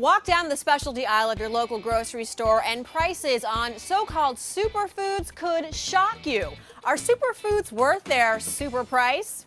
Walk down the specialty aisle of your local grocery store and prices on so-called superfoods could shock you. Are superfoods worth their super price?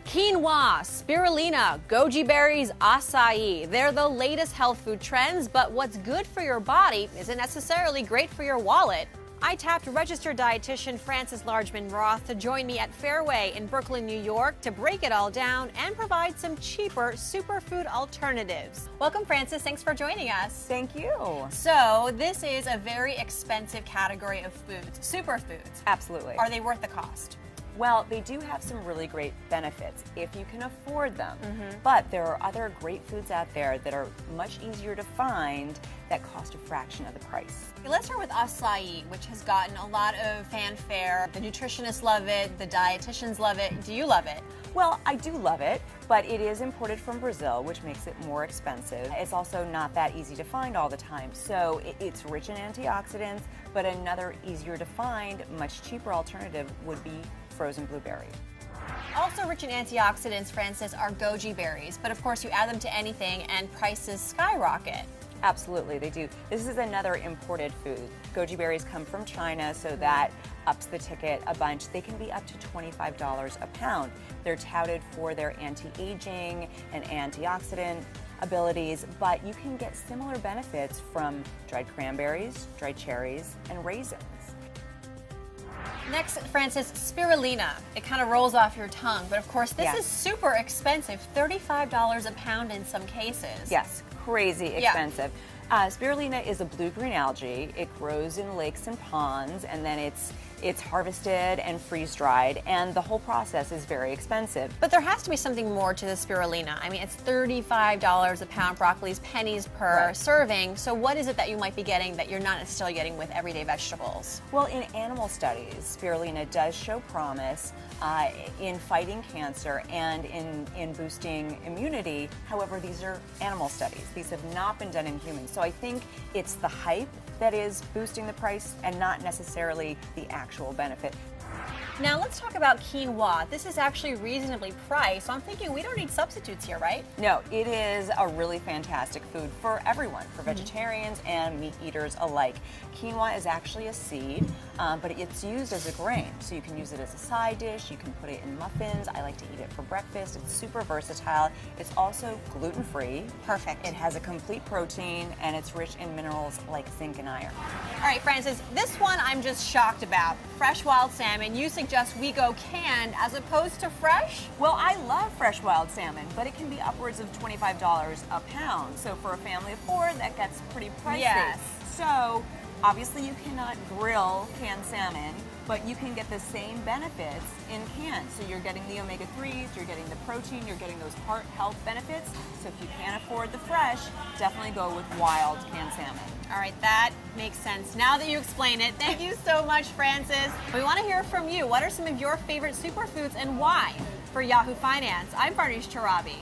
Quinoa, spirulina, goji berries, acai. They're the latest health food trends, but what's good for your body isn't necessarily great for your wallet. I tapped registered dietitian Frances Largeman-Roth to join me at Fairway in Brooklyn, New York to break it all down and provide some cheaper superfood alternatives. Welcome, Frances. Thanks for joining us. Thank you. So this is a very expensive category of foods, superfoods. Absolutely. Are they worth the cost? Well, they do have some really great benefits if you can afford them. But there are other great foods out there that are much easier to find that cost a fraction of the price. Let's start with acai, which has gotten a lot of fanfare. The nutritionists love it, the dietitians love it. Do you love it? Well, I do love it, but it is imported from Brazil, which makes it more expensive. It's also not that easy to find all the time. So it's rich in antioxidants, but another easier to find, much cheaper alternative would be frozen blueberry. Also rich in antioxidants, Frances, are goji berries, but of course you add them to anything and prices skyrocket. Absolutely, they do. This is another imported food. Goji berries come from China, so that ups the ticket a bunch. They can be up to $25 a pound. They're touted for their anti-aging and antioxidant abilities, but you can get similar benefits from dried cranberries, dried cherries, and raisins. Next, Frances, spirulina. It kind of rolls off your tongue, but of course this is super expensive, $35 a pound in some cases. Yes, crazy expensive. Spirulina is a blue-green algae. It grows in lakes and ponds, and then it's harvested and freeze-dried, and the whole process is very expensive. But there has to be something more to the spirulina. I mean, it's $35 a pound, broccoli's pennies per serving. So what is it that you might be getting that you're not necessarily getting with everyday vegetables? Well, in animal studies, spirulina does show promise in fighting cancer and in boosting immunity. However, these are animal studies. These have not been done in humans. So I think it's the hype that is boosting the price and not necessarily the actual benefit. Now let's talk about quinoa. This is actually reasonably priced, so I'm thinking we don't need substitutes here, right? No, it is a really fantastic food for everyone, for vegetarians and meat eaters alike. Quinoa is actually a seed, but it's used as a grain. So you can use it as a side dish, you can put it in muffins. I like to eat it for breakfast. It's super versatile. It's also gluten-free. Perfect. It has a complete protein, and it's rich in minerals like zinc and iron. All right, Frances, this one I'm just shocked about. Fresh wild salmon. You suggest we go canned as opposed to fresh? Well, I love fresh wild salmon, but it can be upwards of $25 a pound. So for a family of four, that gets pretty pricey. Yes. So obviously you cannot grill canned salmon, but you can get the same benefits in cans. So you're getting the omega-3s, you're getting the protein, you're getting those heart health benefits. So if you can't afford the fresh, definitely go with wild canned salmon. All right, that makes sense. Now that you explain it, thank you so much, Frances. We want to hear from you. What are some of your favorite superfoods and why? For Yahoo Finance, I'm Farnoosh Torabi.